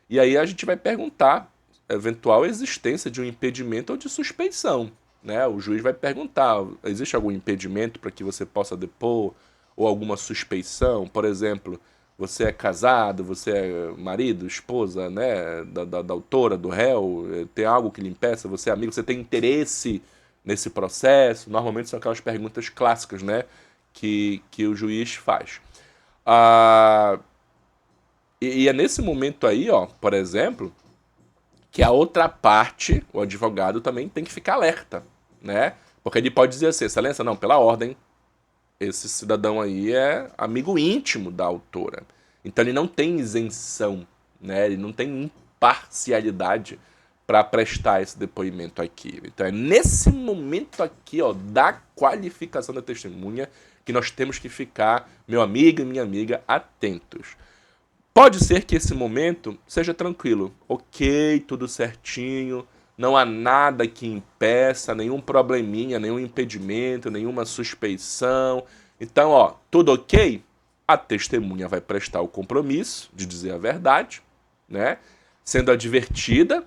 E aí a gente vai perguntar a eventual existência de um impedimento ou de suspeição, né? O juiz vai perguntar, existe algum impedimento para que você possa depor ou alguma suspeição? Por exemplo, você é casado, você é marido, esposa, né, da autora, do réu, tem algo que lhe impeça, você é amigo, você tem interesse nesse processo? Normalmente são aquelas perguntas clássicas, né, que o juiz faz. E é nesse momento aí, ó, por exemplo, que a outra parte, o advogado, também tem que ficar alerta, né? Porque ele pode dizer assim, excelência, não, pela ordem, esse cidadão aí é amigo íntimo da autora. Então ele não tem isenção, né? Ele não tem imparcialidade para prestar esse depoimento aqui. Então é nesse momento aqui, ó, da qualificação da testemunha que nós temos que ficar, meu amigo e minha amiga, atentos. Pode ser que esse momento seja tranquilo, ok, tudo certinho, não há nada que impeça, nenhum probleminha, nenhum impedimento, nenhuma suspeição. Então, ó, tudo ok? A testemunha vai prestar o compromisso de dizer a verdade, né? Sendo advertida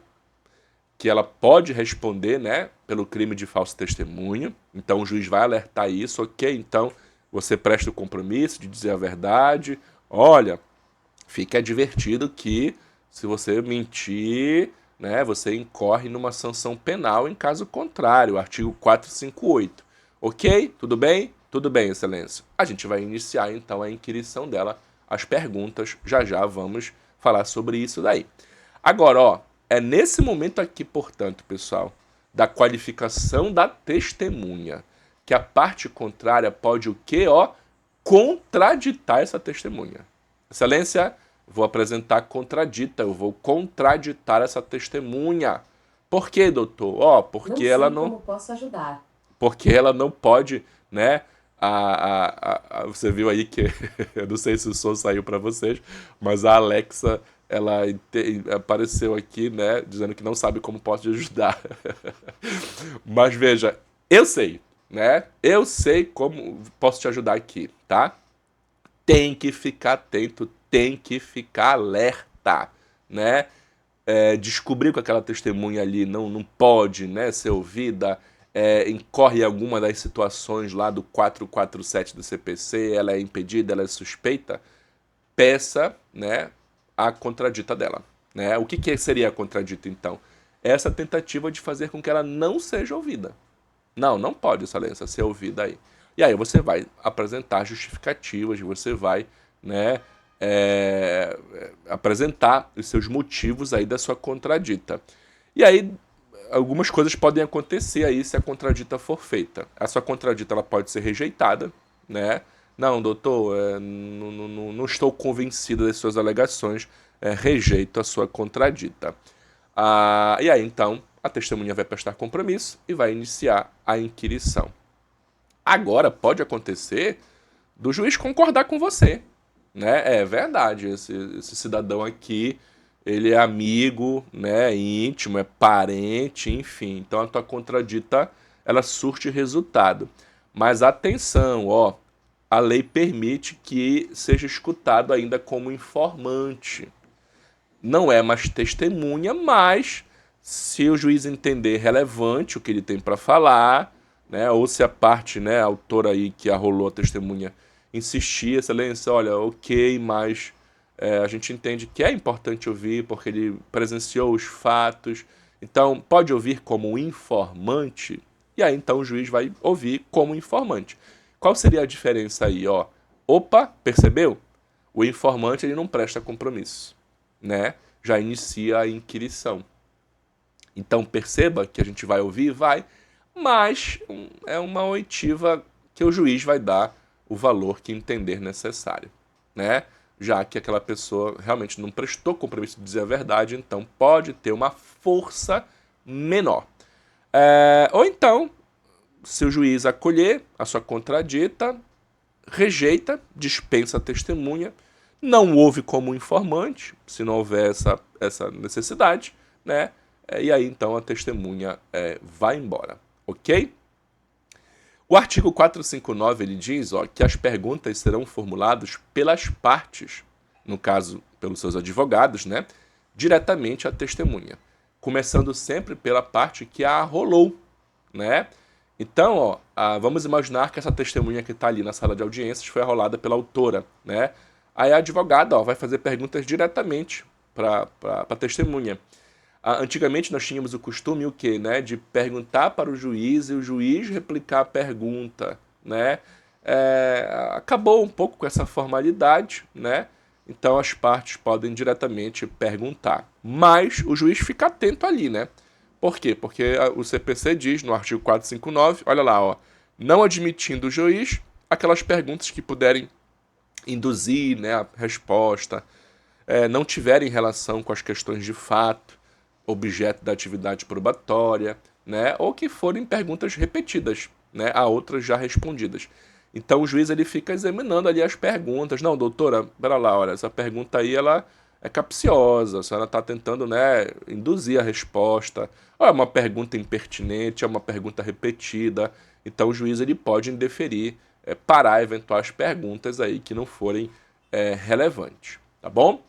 que ela pode responder, né, pelo crime de falso testemunho. Então o juiz vai alertar isso, ok? Então você presta o compromisso de dizer a verdade, olha, fique advertido que se você mentir, né, você incorre numa sanção penal em caso contrário, artigo 458. Ok? Tudo bem? Tudo bem, excelência. A gente vai iniciar então a inquirição dela, as perguntas, já já vamos falar sobre isso daí. Agora, ó, é nesse momento aqui, portanto, pessoal, da qualificação da testemunha, que a parte contrária pode o quê, ó? Contraditar essa testemunha. Excelência, vou apresentar contradita, eu vou contraditar essa testemunha. Por quê, doutor? Ó, porque ela não... Como posso ajudar? Porque ela não pode, né? Você viu aí que eu não sei se o som saiu para vocês, mas a Alexa ela apareceu aqui, né, dizendo que não sabe como posso te ajudar. Mas veja, eu sei, né? Eu sei como posso te ajudar aqui, tá? Tem que ficar atento, tem que ficar alerta, né? Descobriu que aquela testemunha ali não pode, né, ser ouvida, incorre em alguma das situações lá do 447 do CPC, ela é impedida, ela é suspeita, peça, né, a contradita dela. Né? O que seria a contradita, então? Essa tentativa de fazer com que ela não seja ouvida. Não pode, excelência, ser ouvida aí. E aí você vai apresentar justificativas, você vai, né, apresentar os seus motivos aí da sua contradita. E aí algumas coisas podem acontecer aí se a contradita for feita. A sua contradita ela pode ser rejeitada, né? Não, doutor, não estou convencida das suas alegações, rejeito a sua contradita. E aí, então, a testemunha vai prestar compromisso e vai iniciar a inquirição. Agora, pode acontecer do juiz concordar com você, né? É verdade, esse cidadão aqui, ele é amigo, né, é íntimo, é parente, enfim. Então, a tua contradita, ela surte resultado. Mas atenção, ó, a lei permite que seja escutado ainda como informante. Não é mais testemunha, mas se o juiz entender relevante o que ele tem para falar, né, ou se a parte, né, a autora aí que arrolou a testemunha insistir, excelência, olha, ok, mas a gente entende que é importante ouvir porque ele presenciou os fatos, então pode ouvir como informante, e aí então o juiz vai ouvir como informante. Qual seria a diferença aí, ó? Opa, percebeu? O informante ele não presta compromisso, né? Já inicia a inquirição. Então perceba que a gente vai ouvir, vai, mas é uma oitiva que o juiz vai dar o valor que entender necessário, né? Já que aquela pessoa realmente não prestou compromisso de dizer a verdade, então pode ter uma força menor. Ou então, se o juiz acolher a sua contradita, rejeita, dispensa a testemunha, não ouve como informante, se não houver essa necessidade, né? E aí então a testemunha vai embora, ok? O artigo 459 ele diz, ó, que as perguntas serão formuladas pelas partes, no caso pelos seus advogados, né, diretamente à testemunha, começando sempre pela parte que a arrolou, né? Então, ó, vamos imaginar que essa testemunha que está ali na sala de audiências foi arrolada pela autora, né? Aí a advogada, ó, vai fazer perguntas diretamente para a testemunha. Antigamente nós tínhamos o costume o quê, né, de perguntar para o juiz e o juiz replicar a pergunta, né? Acabou um pouco com essa formalidade, né? Então as partes podem diretamente perguntar, mas o juiz fica atento ali, né? Por quê? Porque o CPC diz no artigo 459, olha lá, ó, não admitindo o juiz aquelas perguntas que puderem induzir, né, a resposta, não tiverem relação com as questões de fato, objeto da atividade probatória, né, ou que forem perguntas repetidas, né, a outras já respondidas. Então o juiz ele fica examinando ali as perguntas. Não, doutora, pera lá, olha, essa pergunta aí ela é capciosa, a senhora está tentando, né, induzir a resposta. Ou é uma pergunta impertinente, é uma pergunta repetida. Então o juiz ele pode indeferir, parar eventuais perguntas aí que não forem relevantes, tá bom?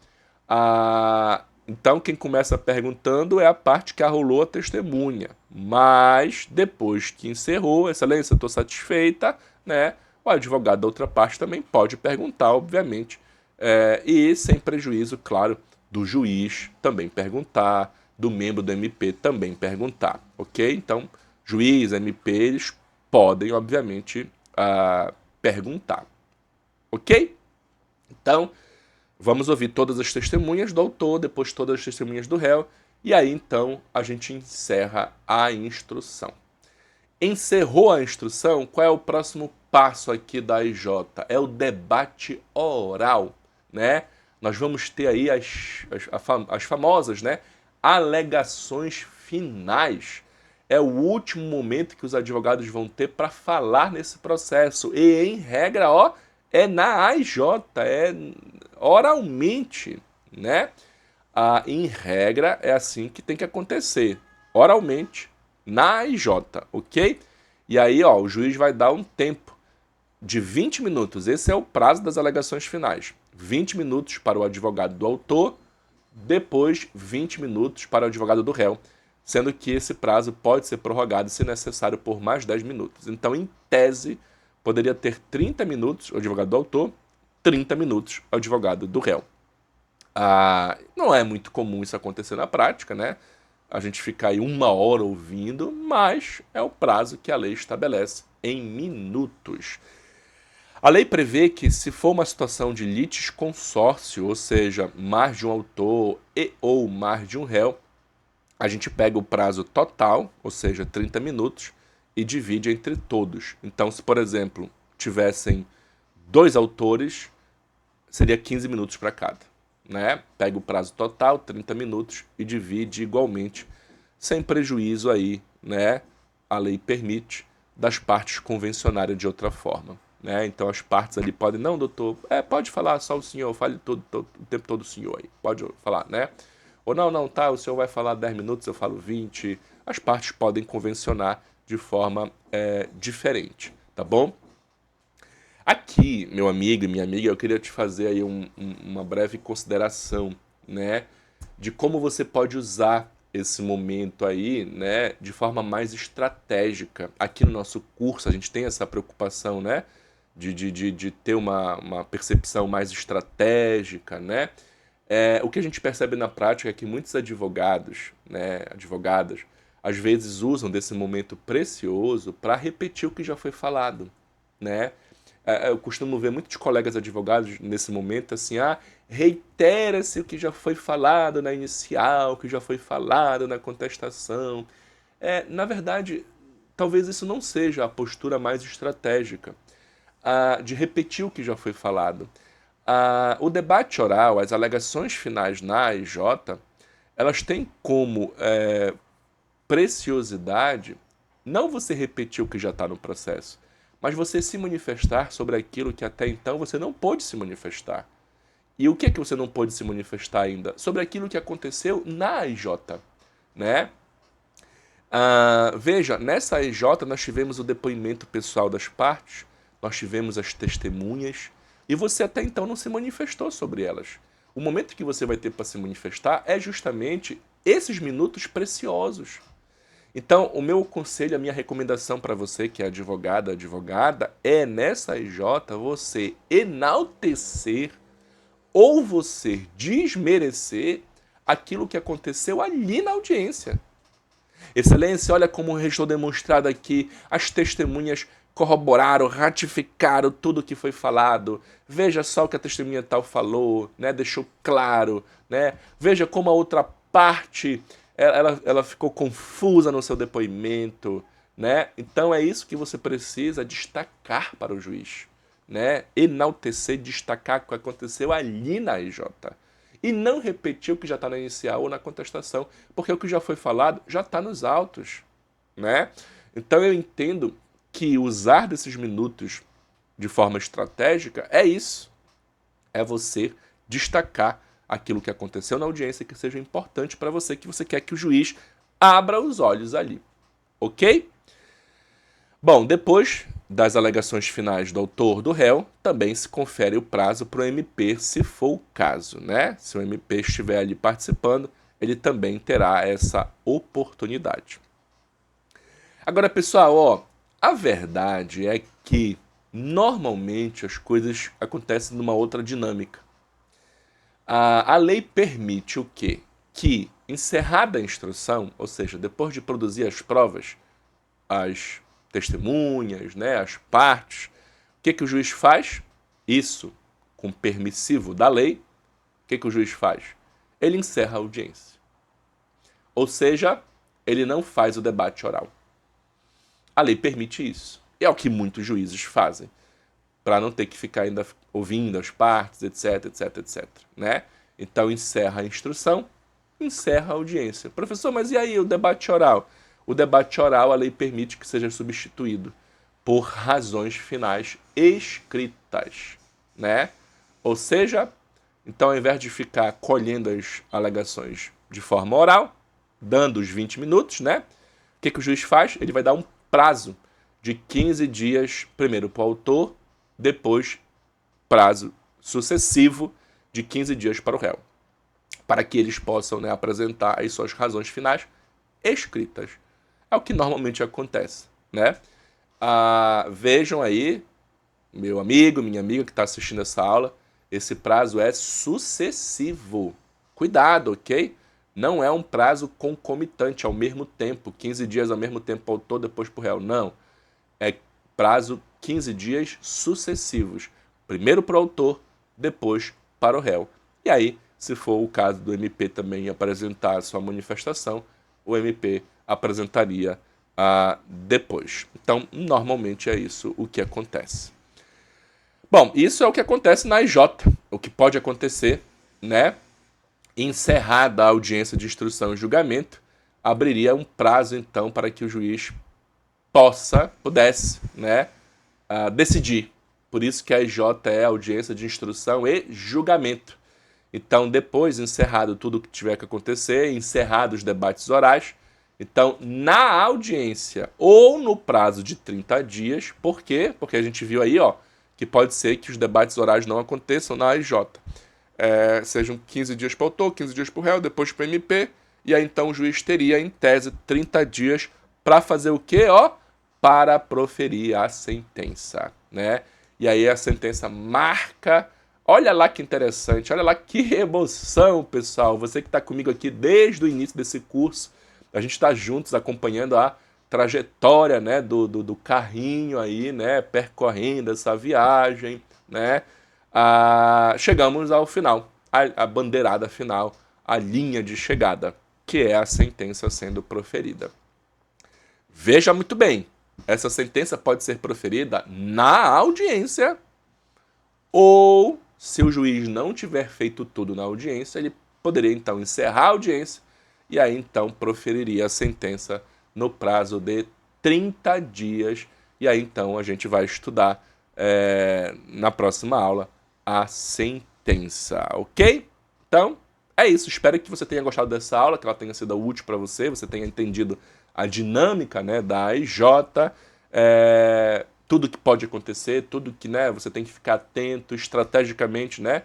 Então quem começa perguntando é a parte que arrolou a testemunha. Mas depois que encerrou, excelência, estou satisfeita, né? O advogado da outra parte também pode perguntar, obviamente, e sem prejuízo, claro, do juiz também perguntar, do membro do MP também perguntar, ok? Então, juiz, MP, eles podem, obviamente, perguntar, ok? Então, vamos ouvir todas as testemunhas do autor, depois todas as testemunhas do réu, e aí então a gente encerra a instrução. Encerrou a instrução, qual é o próximo passo aqui da IJ? É o debate oral, né? Nós vamos ter aí as famosas, né, alegações finais. É o último momento que os advogados vão ter para falar nesse processo. E, em regra, ó, é na AIJ, é oralmente, né? Em regra, é assim que tem que acontecer, oralmente, na AIJ, ok? E aí, ó, o juiz vai dar um tempo de 20 minutos, esse é o prazo das alegações finais. 20 minutos para o advogado do autor, depois 20 minutos para o advogado do réu, sendo que esse prazo pode ser prorrogado, se necessário, por mais 10 minutos. Então, em tese, poderia ter 30 minutos o advogado do autor, 30 minutos o advogado do réu. Não é muito comum isso acontecer na prática, né? A gente fica aí 1 hora ouvindo, mas é o prazo que a lei estabelece, em minutos. A lei prevê que, se for uma situação de litisconsórcio, ou seja, mais de um autor ou mais de um réu, a gente pega o prazo total, ou seja, 30 minutos, e divide entre todos. Então, se, por exemplo, tivessem 2 autores, seria 15 minutos para cada, né? Pega o prazo total, 30 minutos, e divide igualmente, sem prejuízo aí, né? A lei permite, das partes convencionarem de outra forma, né? Então as partes ali podem, não, doutor, pode falar só o senhor, fale o tempo todo o senhor aí, pode falar, né? Ou não, tá, o senhor vai falar 10 minutos, eu falo 20. As partes podem convencionar de forma diferente, tá bom? Aqui, meu amigo e minha amiga, eu queria te fazer aí uma breve consideração, né, de como você pode usar esse momento aí, né, de forma mais estratégica. Aqui no nosso curso a gente tem essa preocupação, né, de ter uma percepção mais estratégica, né. O que a gente percebe na prática é que muitos advogados, né, advogadas, às vezes usam desse momento precioso para repetir o que já foi falado, né. Eu costumo ver muitos colegas advogados nesse momento assim, reitera-se o que já foi falado na inicial, o que já foi falado na contestação. Na verdade, talvez isso não seja a postura mais estratégica, de repetir o que já foi falado. O debate oral, as alegações finais na AIJ, elas têm como preciosidade não você repetir o que já está no processo, mas você se manifestar sobre aquilo que até então você não pôde se manifestar. E o que é que você não pôde se manifestar ainda? Sobre aquilo que aconteceu na AIJ, né? Veja, nessa AIJ nós tivemos o depoimento pessoal das partes, nós tivemos as testemunhas, e você até então não se manifestou sobre elas. O momento que você vai ter para se manifestar é justamente esses minutos preciosos. Então, o meu conselho, a minha recomendação para você que é advogada, é nessa IJ você enaltecer ou você desmerecer aquilo que aconteceu ali na audiência. Excelência, olha como restou demonstrado aqui, as testemunhas corroboraram, ratificaram tudo o que foi falado. Veja só o que a testemunha tal falou, né? Deixou claro, né? Veja como a outra parte ela ficou confusa no seu depoimento, né? Então é isso que você precisa destacar para o juiz, né? Enaltecer, destacar o que aconteceu ali na IJ. E não repetir o que já está na inicial ou na contestação, porque o que já foi falado já está nos autos, né? Então eu entendo que usar desses minutos de forma estratégica é isso. É você destacar aquilo que aconteceu na audiência que seja importante para você, que você quer que o juiz abra os olhos ali. Ok? Bom, depois das alegações finais do autor do réu, também se confere o prazo para o MP, se for o caso, né? Se o MP estiver ali participando, ele também terá essa oportunidade. Agora, pessoal, ó, a verdade é que normalmente as coisas acontecem numa outra dinâmica, A lei permite o quê? Que, encerrada a instrução, ou seja, depois de produzir as provas, as testemunhas, né, as partes, o que o juiz faz? Isso, com permissivo da lei, o que o juiz faz? Ele encerra a audiência. Ou seja, ele não faz o debate oral. A lei permite isso. E é o que muitos juízes fazem, para não ter que ficar ainda ouvindo as partes, etc, etc, etc. Né? Então, encerra a instrução, encerra a audiência. Professor, mas e aí o debate oral? O debate oral, a lei permite que seja substituído por razões finais escritas, né? Ou seja, então ao invés de ficar colhendo as alegações de forma oral, dando os 20 minutos, né? O que o juiz faz? Ele vai dar um prazo de 15 dias, primeiro para o autor, depois prazo sucessivo de 15 dias para o réu, para que eles possam, né, apresentar as suas razões finais escritas. É o que normalmente acontece, né? Vejam aí, meu amigo, minha amiga que está assistindo essa aula, esse prazo é sucessivo. Cuidado, ok? Não é um prazo concomitante ao mesmo tempo, 15 dias ao mesmo tempo para o autor, depois para o réu. Não. É prazo 15 dias sucessivos. Primeiro para o autor, depois para o réu. E aí, se for o caso do MP também apresentar a sua manifestação, o MP apresentaria depois. Então, normalmente é isso o que acontece. Bom, isso é o que acontece na IJ. O que pode acontecer, né? Encerrada a audiência de instrução e julgamento, abriria um prazo, então, para que o juiz pudesse, né, decidir. Por isso que a IJ é audiência de instrução e julgamento. Então, depois, encerrado tudo o que tiver que acontecer, encerrados os debates orais, então, na audiência ou no prazo de 30 dias, por quê? Porque a gente viu aí, ó, que pode ser que os debates orais não aconteçam na IJ. Sejam 15 dias para o autor, 15 dias para o réu, depois para o MP, e aí então o juiz teria, em tese, 30 dias para fazer o quê? Para proferir a sentença, né? E aí a sentença marca. Olha lá que interessante, olha lá que emoção, pessoal. Você que está comigo aqui desde o início desse curso, a gente está juntos acompanhando a trajetória, né, do carrinho aí, né, percorrendo essa viagem, né? Chegamos ao final, a bandeirada final, a linha de chegada, que é a sentença sendo proferida. Veja muito bem, essa sentença pode ser proferida na audiência ou, se o juiz não tiver feito tudo na audiência, ele poderia então encerrar a audiência e aí então proferiria a sentença no prazo de 30 dias. E aí então a gente vai estudar na próxima aula a sentença, ok? Então, é isso. Espero que você tenha gostado dessa aula, que ela tenha sido útil para você, você tenha entendido a dinâmica, né, da IJ, tudo que pode acontecer, tudo que, né, você tem que ficar atento estrategicamente, né,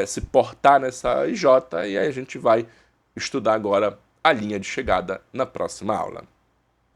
se portar nessa IJ, e aí a gente vai estudar agora a linha de chegada na próxima aula.